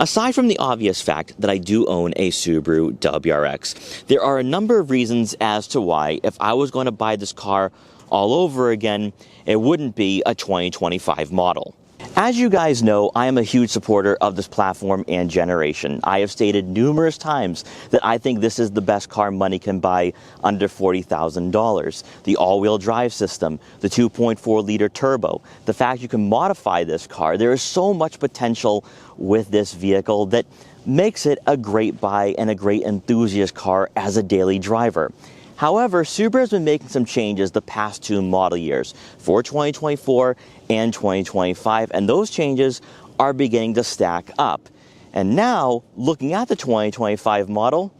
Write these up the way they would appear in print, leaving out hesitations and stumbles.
Aside from the obvious fact that I do own a Subaru WRX, there are a number of reasons as to why, if I was going to buy this car all over again, it wouldn't be a 2025 model. As you guys know, I am a huge supporter of this platform and generation. I have stated numerous times that I think this is the best car money can buy under $40,000. The all-wheel drive system, the 2.4-liter turbo, the fact you can modify this car. There is so much potential with this vehicle that makes it a great buy and a great enthusiast car as a daily driver. However, Subaru has been making some changes the past two model years for 2024 and 2025, and those changes are beginning to stack up. And now, looking at the 2025 model,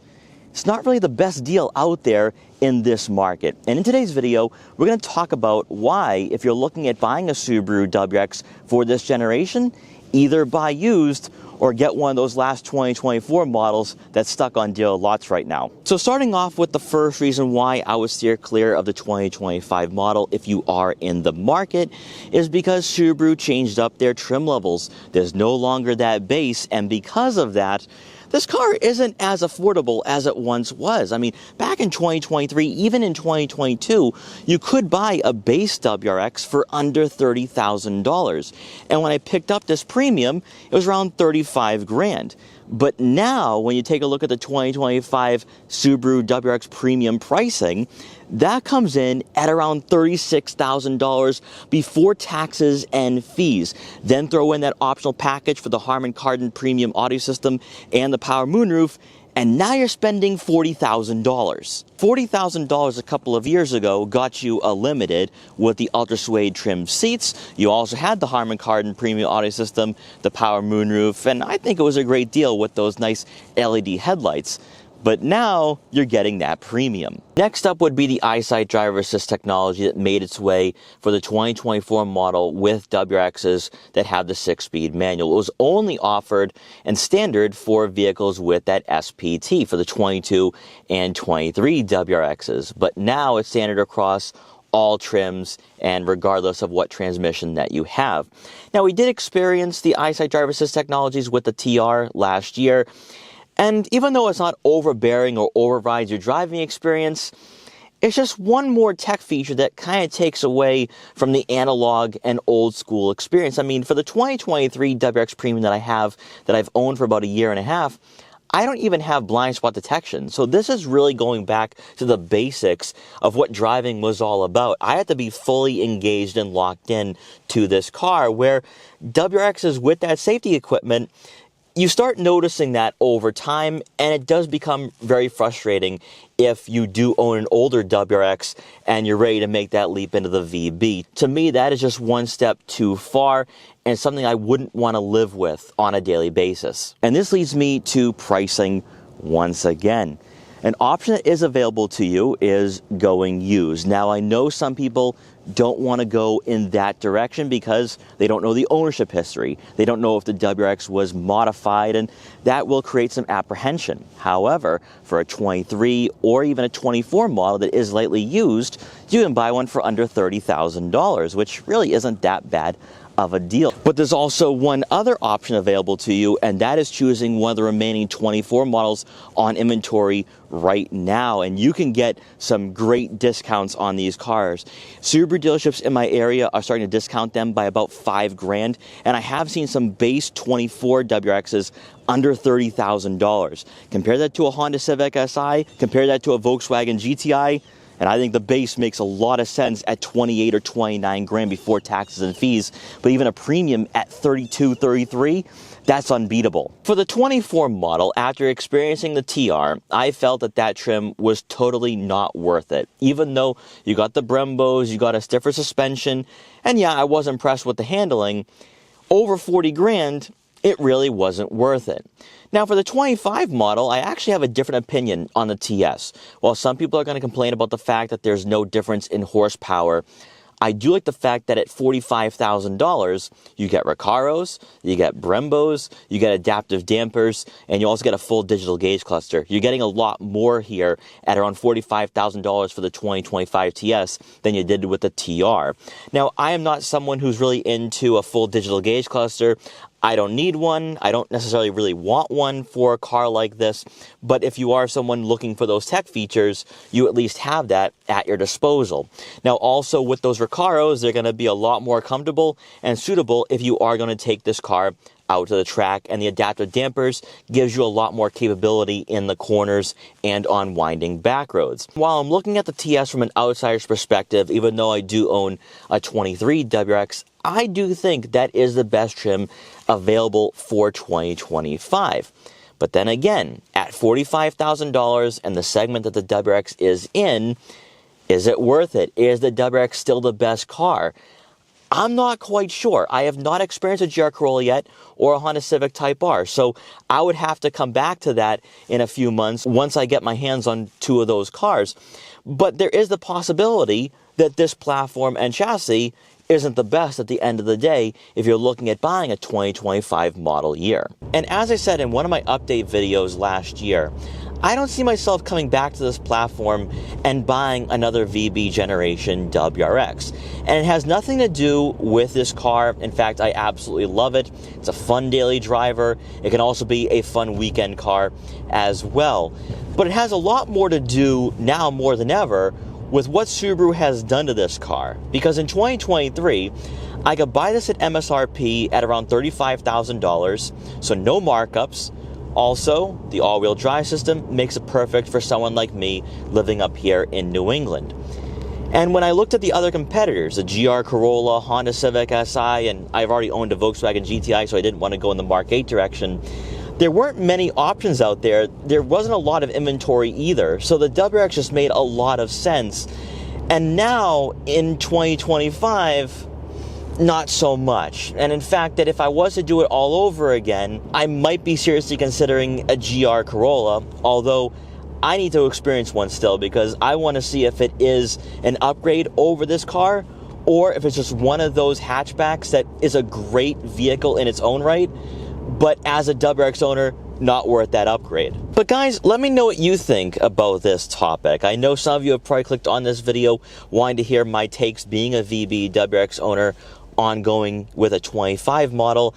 it's not really the best deal out there in this market. And in today's video, we're going to talk about why, if you're looking at buying a Subaru WRX for this generation, either buy used or get one of those last 2024 models that's stuck on dealer lots right now. So starting off with the first reason why I would steer clear of the 2025 model if you are in the market is because Subaru changed up their trim levels. There's no longer that base, and because of that, this car isn't as affordable as it once was. I mean, back in 2023, even in 2022, you could buy a base WRX for under $30,000. And when I picked up this premium, it was around 35 grand. But now, when you take a look at the 2025 Subaru WRX premium pricing, that comes in at around $36,000 before taxes and fees. Then throw in that optional package for the Harman Kardon premium audio system and the power moonroof, and now you're spending $40,000. $40,000 a couple of years ago got you a limited with the ultra suede trim seats. You also had the Harman Kardon premium audio system, the power moonroof, and I think it was a great deal with those nice LED headlights. But now you're getting that premium. Next up would be the eyesight driver assist technology that made its way for the 2024 model with WRXs that have the 6-speed manual. It was only offered and standard for vehicles with that SPT for the 22 and 23 WRXs. But now it's standard across all trims and regardless of what transmission that you have. Now, we did experience the eyesight driver assist technologies with the TR last year. And even though it's not overbearing or overrides your driving experience, it's just one more tech feature that kind of takes away from the analog and old school experience. I mean, for the 2023 WRX Premium that I've owned for about a year and a half, I don't even have blind spot detection. So this is really going back to the basics of what driving was all about. I had to be fully engaged and locked in to this car, where WRXs with that safety equipment, you start noticing that over time, and it does become very frustrating if you do own an older WRX and you're ready to make that leap into the VB. To me, that is just one step too far and something I wouldn't want to live with on a daily basis. And this leads me to pricing once again. An option that is available to you is going used. Now, I know some people don't want to go in that direction because they don't know the ownership history. They don't know if the WRX was modified, and that will create some apprehension. However, for a 23 or even a 24 model that is lightly used, you can buy one for under $30,000, which really isn't that bad of a deal. But there's also one other option available to you, and that is choosing one of the remaining 24 models on inventory right now, and you can get some great discounts on these cars. Subaru dealerships in my area are starting to discount them by about 5 grand, and I have seen some base 24 WRXs under $30,000. Compare that to a Honda Civic Si, compare that to a Volkswagen GTI, and I think the base makes a lot of sense at 28 or 29 grand before taxes and fees. But even a premium at 32, 33, that's unbeatable. For the 24 model, after experiencing the TR, I felt that that trim was totally not worth it. Even though you got the Brembos, you got a stiffer suspension, and yeah, I was impressed with the handling, over 40 grand, it really wasn't worth it. Now, for the 25 model, I actually have a different opinion on the TS. While some people are going to complain about the fact that there's no difference in horsepower, I do like the fact that at $45,000, you get Recaros, you get Brembos, you get adaptive dampers, and you also get a full digital gauge cluster. You're getting a lot more here at around $45,000 for the 2025 TS than you did with the TR. Now, I am not someone who's really into a full digital gauge cluster. I don't need one. I don't necessarily really want one for a car like this. But if you are someone looking for those tech features, you at least have that at your disposal. Now, also with those Recaros, they're going to be a lot more comfortable and suitable if you are going to take this car out to the track, and the adaptive dampers gives you a lot more capability in the corners and on winding back roads. While I'm looking at the TS from an outsider's perspective, even though I do own a 23 WRX, I do think that is the best trim available for 2025. But then again, at $45,000 and the segment that the WRX is in, is it worth it? Is the WRX still the best car? I'm not quite sure. I have not experienced a GR Corolla yet or a Honda Civic Type R, so I would have to come back to that in a few months once I get my hands on two of those cars. But there is the possibility that this platform and chassis isn't the best at the end of the day if you're looking at buying a 2025 model year. And as I said in one of my update videos last year, I don't see myself coming back to this platform and buying another VB generation WRX. And it has nothing to do with this car. In fact, I absolutely love it. It's a fun daily driver. It can also be a fun weekend car as well. But it has a lot more to do now more than ever with what Subaru has done to this car. Because in 2023, I could buy this at MSRP at around $35,000, so no markups. Also, the all-wheel drive system makes it perfect for someone like me living up here in New England. And when I looked at the other competitors, the GR Corolla, Honda Civic SI, and I've already owned a Volkswagen GTI, so I didn't want to go in the Mark 8 direction, there weren't many options out there. There wasn't a lot of inventory either, so the WRX just made a lot of sense. And now, in 2025, not so much. And in fact, that if I was to do it all over again, I might be seriously considering a GR Corolla, although I need to experience one still because I want to see if it is an upgrade over this car or if it's just one of those hatchbacks that is a great vehicle in its own right, but as a WRX owner, not worth that upgrade. But guys, let me know what you think about this topic. I know some of you have probably clicked on this video wanting to hear my takes being a VB WRX owner ongoing with a 25 model.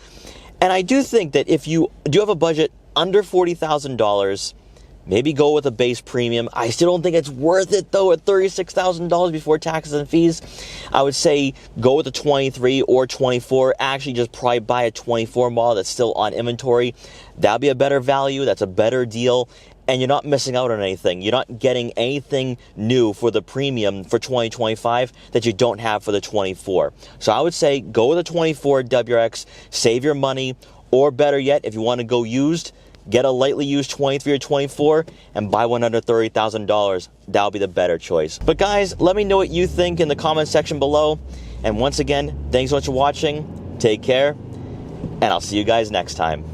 And I do think that if you do have a budget under $40,000, maybe go with a base premium. I still don't think it's worth it though at $36,000 before taxes and fees. I would say go with a 23 or 24. Actually, just probably buy a 24 model that's still on inventory. That'll be a better value. That's a better deal. And you're not missing out on anything. You're not getting anything new for the premium for 2025 that you don't have for the 24. So I would say go with a 24 WRX, save your money, or better yet, if you want to go used, get a lightly used 23 or 24 and buy one under $30,000. That'll be the better choice. But guys, let me know what you think in the comment section below. And once again, thanks so much for watching. Take care, and I'll see you guys next time.